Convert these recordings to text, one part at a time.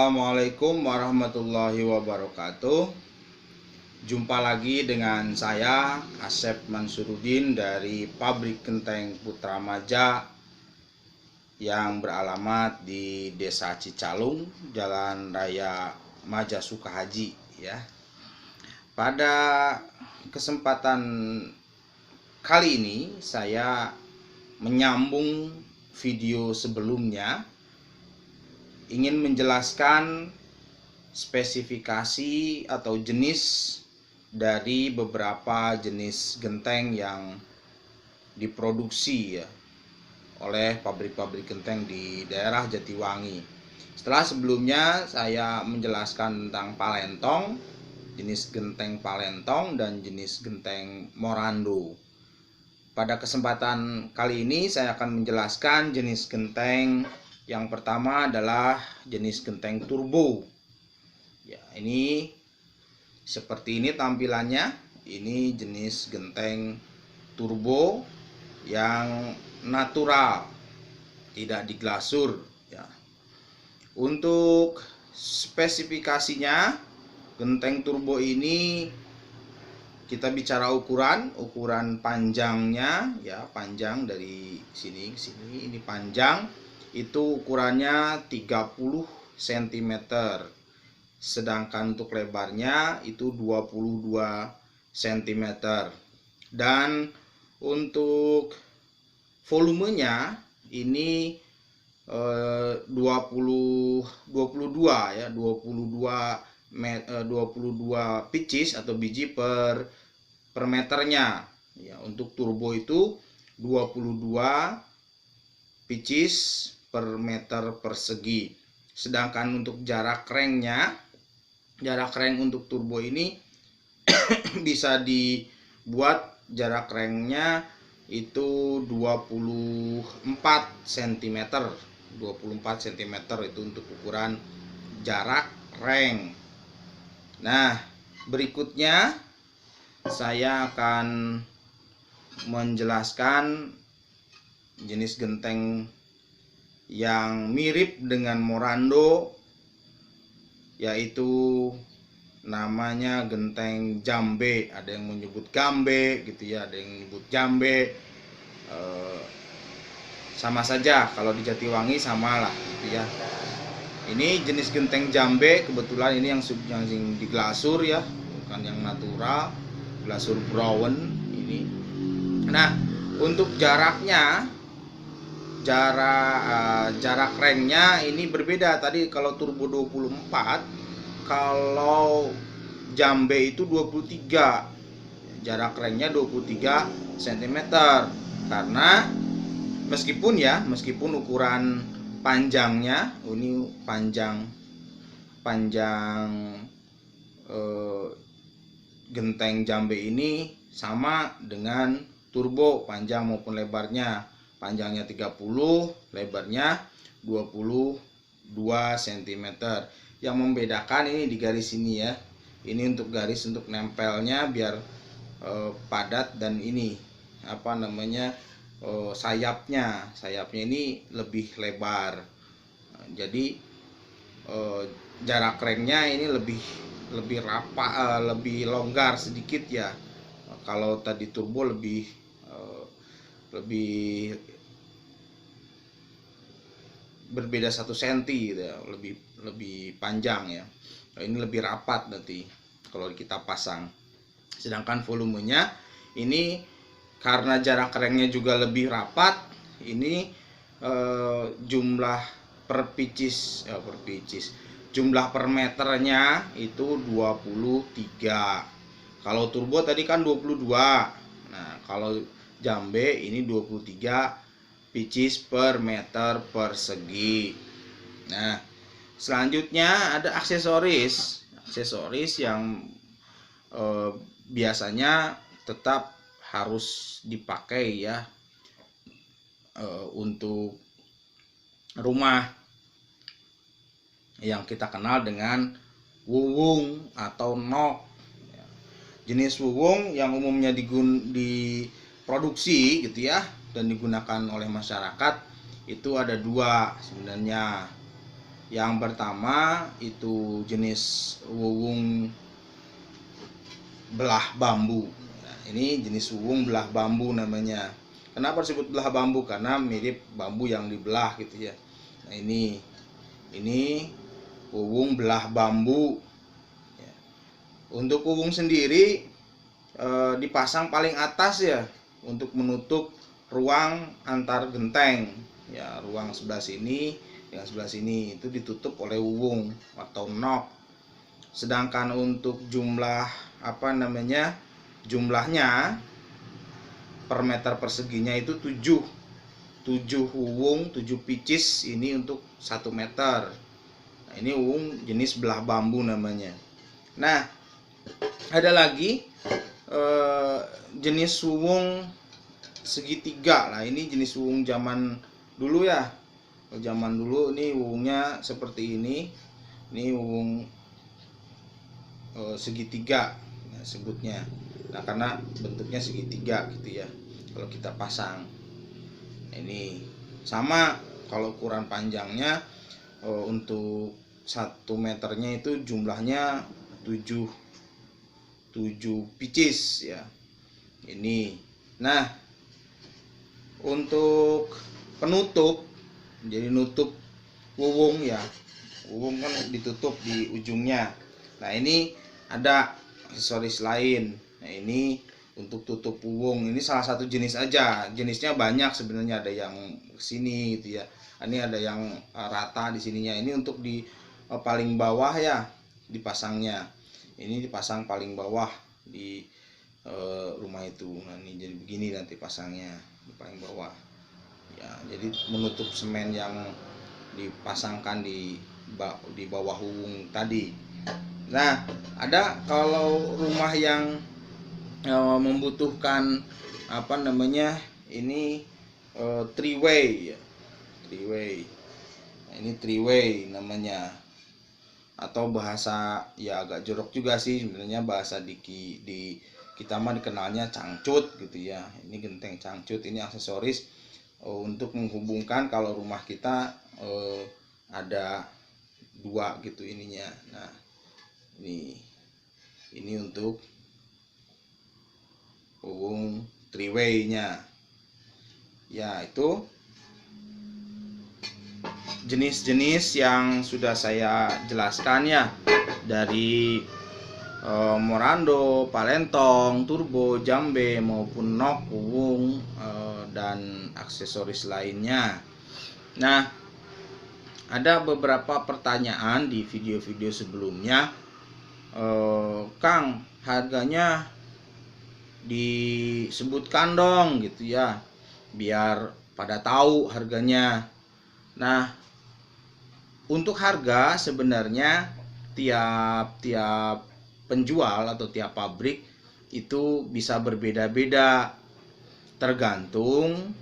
Assalamualaikum warahmatullahi wabarakatuh. Jumpa lagi dengan saya Asep Mansuruddin dari Pabrik Genteng Putra Maja yang beralamat di Desa Cicalung, Jalan Raya Maja Sukahaji ya. Pada kesempatan kali ini saya menyambung video sebelumnya, ingin menjelaskan spesifikasi atau jenis dari beberapa jenis genteng yang diproduksi ya oleh pabrik-pabrik genteng di daerah Jatiwangi. Setelah sebelumnya saya menjelaskan tentang palentong, jenis genteng palentong dan jenis genteng morando. Pada kesempatan kali ini saya akan menjelaskan jenis genteng. Yang pertama adalah jenis genteng turbo. Ya, ini seperti ini tampilannya. Ini jenis genteng turbo yang natural, tidak diglasur ya. Untuk spesifikasinya, genteng turbo ini kita bicara ukuran panjangnya ya, panjang dari sini ke sini, ini panjang itu ukurannya 30 cm, sedangkan untuk lebarnya itu 22 cm, dan untuk volumenya ini 22 ya, 22 pieces atau biji per meternya ya. Untuk turbo itu 22 pieces per meter persegi. Sedangkan untuk jarak cranknya, jarak crank untuk turbo ini bisa dibuat jarak cranknya itu 24 cm. 24 cm itu untuk ukuran jarak crank. Nah, berikutnya saya akan menjelaskan jenis genteng yang mirip dengan morando, yaitu namanya genteng jambe. Ada yang menyebut gambe gitu ya, ada yang menyebut jambe. Sama saja, kalau di Jatiwangi sama lah gitu ya. Ini jenis genteng jambe, kebetulan ini yang diglasur ya, bukan yang natural, glasur brown ini. Nah, untuk jaraknya, jarak cranknya ini berbeda. Tadi kalau turbo 24, kalau jambe itu 23, jarak cranknya 23 cm. Karena meskipun ukuran panjangnya, ini panjang genteng jambe ini sama dengan turbo, panjang maupun lebarnya. Panjangnya 30, lebarnya 22 cm. Yang membedakan ini di garis ini ya. Ini untuk garis untuk nempelnya biar padat, dan ini sayapnya ini lebih lebar. Jadi jarak cranknya ini lebih rapat, lebih longgar sedikit ya. Kalau tadi turbo lebih berbeda 1 cm gitu ya, lebih panjang ya. Ini lebih rapat nanti kalau kita pasang. Sedangkan volumenya ini karena jarak cranknya juga lebih rapat, ini jumlah per pieces, jumlah per meternya itu 23. Kalau turbo tadi kan 22. Nah, kalau jambe ini 23 pieces per meter persegi. Nah, selanjutnya ada aksesoris yang biasanya tetap harus dipakai ya untuk rumah, yang kita kenal dengan wuwung atau nok. Jenis wuwung yang umumnya diproduksi gitu ya dan digunakan oleh masyarakat itu ada dua sebenarnya. Yang pertama itu jenis wuwung belah bambu. Nah, ini jenis wuwung belah bambu namanya. Kenapa disebut belah bambu? Karena mirip bambu yang dibelah gitu ya. Nah, ini wuwung belah bambu. Ya. Untuk wuwung sendiri dipasang paling atas ya, untuk menutup ruang antar genteng. Ya, ruang sebelah sini dengan sebelah sini itu ditutup oleh wuwung atau nok. Sedangkan untuk jumlah jumlahnya per meter perseginya itu 7 wuwung, 7 picis ini untuk 1 meter. Nah, ini wuwung jenis belah bambu namanya. Nah, ada lagi jenis wuwung segitiga. Nah, ini jenis wuwung zaman dulu ya. Zaman dulu ini wuwungnya seperti ini. Ini wuwung segitiga sebutnya. Nah, karena bentuknya segitiga gitu ya kalau kita pasang. Ini sama kalau ukuran panjangnya untuk 1 meternya itu jumlahnya 7 picis ya. Ini. Nah, untuk penutup, jadi nutup wuwung ya. Wuwung kan ditutup di ujungnya. Nah, ini ada aksesoris lain. Nah, ini untuk tutup wuwung. Ini salah satu jenis aja. Jenisnya banyak sebenarnya, ada yang sini gitu ya. Ini ada yang rata di sininya. Ini untuk di paling bawah ya dipasangnya. Ini dipasang paling bawah di rumah itu. Nah, ini jadi begini nanti pasangnya di paling bawah. Ya, jadi menutup semen yang dipasangkan di bawah wuwung tadi. Nah, ada kalau rumah yang membutuhkan ini three way ya. Nah, ini three way namanya. Atau bahasa ya agak jorok juga sih sebenarnya, bahasa di kita mah dikenalnya cangcut gitu ya. Ini genteng cangcut, ini aksesoris untuk menghubungkan kalau rumah kita ada 2 gitu ininya. Nah, ini untuk wuwung three way-nya. Ya, itu jenis-jenis yang sudah saya jelaskan ya, dari Morando, Palentong, Turbo, Jambe maupun nok, wuwung dan aksesoris lainnya. Nah, ada beberapa pertanyaan di video-video sebelumnya, Kang, harganya disebutkan dong gitu ya, biar pada tahu harganya. Nah, untuk harga sebenarnya tiap penjual atau tiap pabrik itu bisa berbeda-beda, tergantung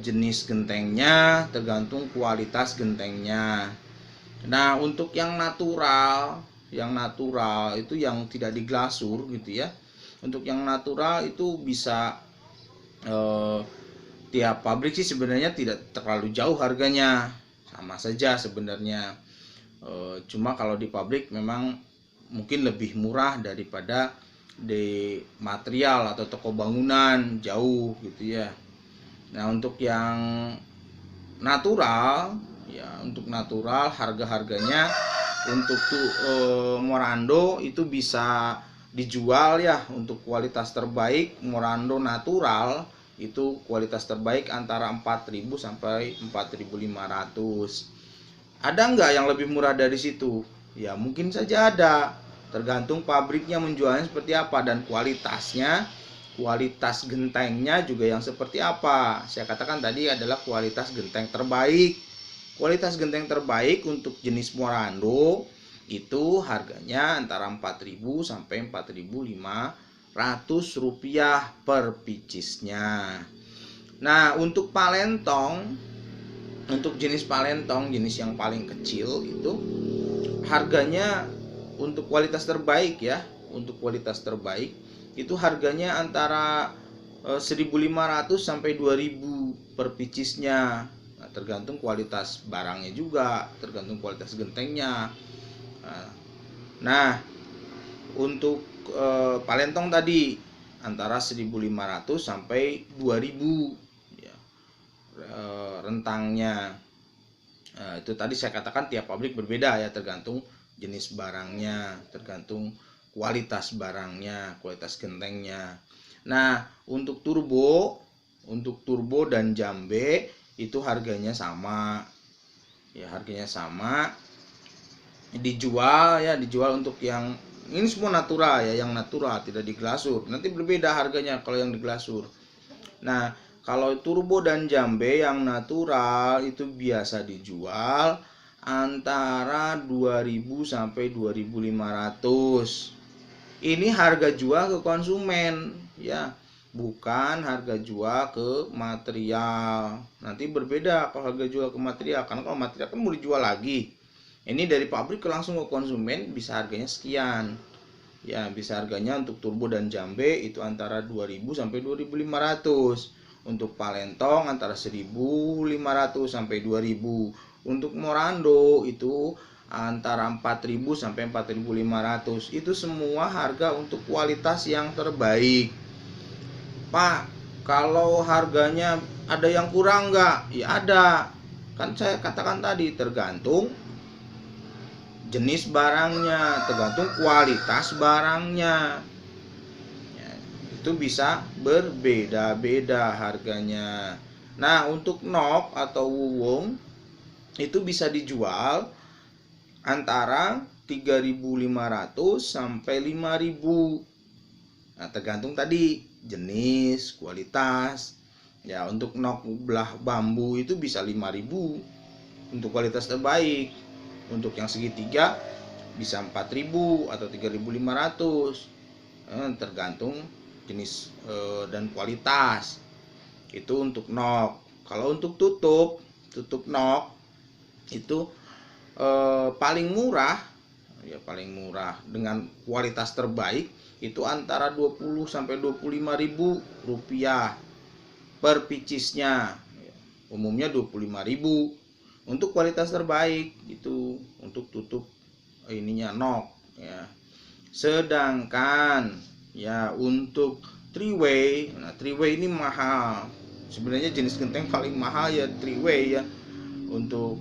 jenis gentengnya, tergantung kualitas gentengnya. Nah, untuk yang natural itu yang tidak diglasur gitu ya. Untuk yang natural itu bisa tiap pabrik sih sebenarnya tidak terlalu jauh harganya, sama saja sebenarnya. Cuma kalau di pabrik memang mungkin lebih murah daripada di material atau toko bangunan jauh gitu ya. Nah, untuk yang natural ya, untuk natural harga-harganya untuk Morando itu bisa dijual ya, untuk kualitas terbaik Morando natural itu kualitas terbaik antara 4.000 sampai 4.500. Ada nggak yang lebih murah dari situ? Ya mungkin saja ada, tergantung pabriknya menjualnya seperti apa dan kualitasnya, kualitas gentengnya juga yang seperti apa. Saya katakan tadi adalah kualitas genteng terbaik. Kualitas genteng terbaik untuk jenis Morando itu harganya antara 4.000 sampai 4.500 rupiah per picisnya. Nah, untuk palentong, untuk jenis palentong, jenis yang paling kecil itu harganya untuk kualitas terbaik ya, untuk kualitas terbaik itu harganya antara 1.500 sampai 2.000 per picisnya. Nah, tergantung kualitas barangnya juga, tergantung kualitas gentengnya. Nah, untuk Palentong tadi antara 1.500 sampai 2.000 ya, rentangnya. Itu tadi saya katakan tiap pabrik berbeda ya, tergantung jenis barangnya, tergantung kualitas barangnya, kualitas gentengnya. Nah, untuk turbo dan jambe itu harganya sama. Ya, harganya sama. Dijual untuk yang ini semua natural ya, yang natural tidak diglasur. Nanti berbeda harganya kalau yang diglasur. Nah, kalau turbo dan jambe yang natural itu biasa dijual antara 2.000 sampai 2.500. Ini harga jual ke konsumen ya, bukan harga jual ke material. Nanti berbeda kalau harga jual ke material, karena kalau material kan mau dijual lagi. Ini dari pabrik langsung ke konsumen bisa harganya sekian. Ya, bisa harganya untuk turbo dan jambe itu antara 2.000 sampai 2.500. Untuk Palentong antara 1.500 sampai 2.000. Untuk Morando itu antara 4.000 sampai 4.500. Itu semua harga untuk kualitas yang terbaik. Pak, kalau harganya ada yang kurang nggak? Ya ada. Kan saya katakan tadi tergantung jenis barangnya, tergantung kualitas barangnya. Ya, itu bisa berbeda-beda harganya. Nah, untuk nok atau wuwung itu bisa dijual antara 3.500 sampai 5.000. Nah, tergantung tadi jenis, kualitas. Ya, untuk nok belah bambu itu bisa 5.000 untuk kualitas terbaik. Untuk yang segitiga bisa 4.000 atau 3.500. Tergantung jenis dan kualitas. Itu untuk nok. Kalau untuk tutup nok itu paling murah dengan kualitas terbaik itu antara 20 sampai 25.000 rupiah per picisnya. Umumnya 25.000 untuk kualitas terbaik itu untuk tutup ininya nok ya. Sedangkan ya untuk three way, nah three way ini mahal. Sebenarnya jenis genteng paling mahal ya three way ya untuk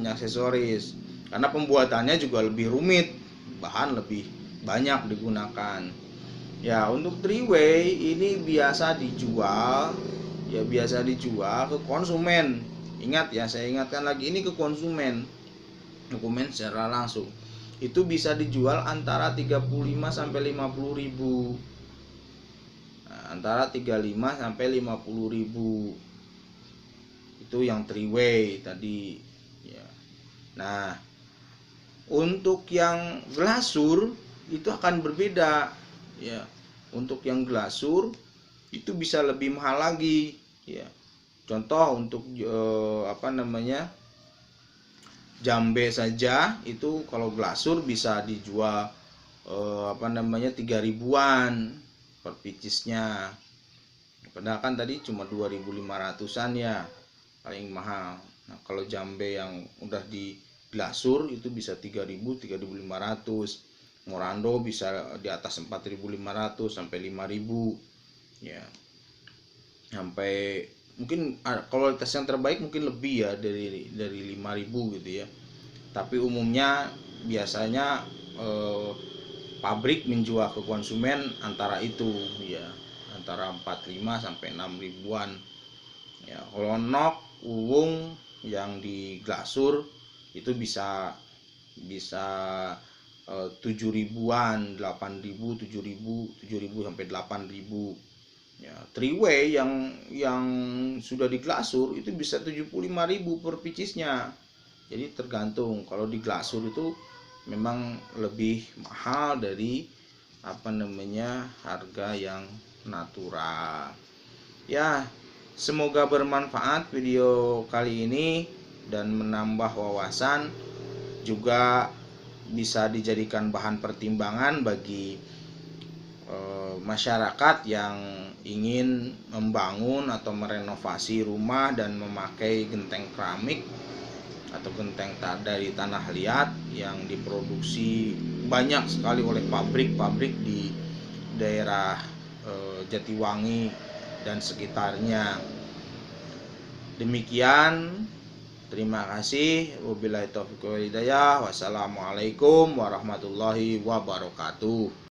aksesoris, karena pembuatannya juga lebih rumit, bahan lebih banyak digunakan. Ya, untuk three way ini biasa dijual ke konsumen. Ingat ya, saya ingatkan lagi, ini ke konsumen secara langsung. Itu bisa dijual antara 35 sampai 50.000. Nah, antara 35 sampai 50.000. Itu yang three way tadi ya. Nah, untuk yang glasur itu akan berbeda ya. Untuk yang glasur itu bisa lebih mahal lagi ya. Contoh untuk jambe saja itu kalau glasur bisa dijual 3.000-an per picisnya. Padahal kan tadi cuma 2.500-an ya paling mahal. Nah, kalau jambe yang udah di glasur itu bisa 3.000, 3.500. Morando bisa di atas 4.500 sampai 5.000 ya. Sampai mungkin kualitas yang terbaik mungkin lebih ya dari 5.000 gitu ya. Tapi umumnya biasanya pabrik menjual ke konsumen antara itu ya, antara 45 sampai 6.000-an. Ya, kalau nok wuwung yang di glasur itu bisa 7.000-an, 8.000, 7.000 sampai 8.000. Ya, three way yang sudah di glasur itu bisa 75.000 per picisnya. Jadi tergantung, kalau di glasur itu memang lebih mahal dari harga yang natural. Ya, semoga bermanfaat video kali ini dan menambah wawasan, juga bisa dijadikan bahan pertimbangan bagi masyarakat yang ingin membangun atau merenovasi rumah dan memakai genteng keramik atau genteng dari tanah liat yang diproduksi banyak sekali oleh pabrik-pabrik di daerah Jatiwangi dan sekitarnya. Demikian, terima kasih. Wabillahi taufiq wal hidayah. Wassalamualaikum warahmatullahi wabarakatuh.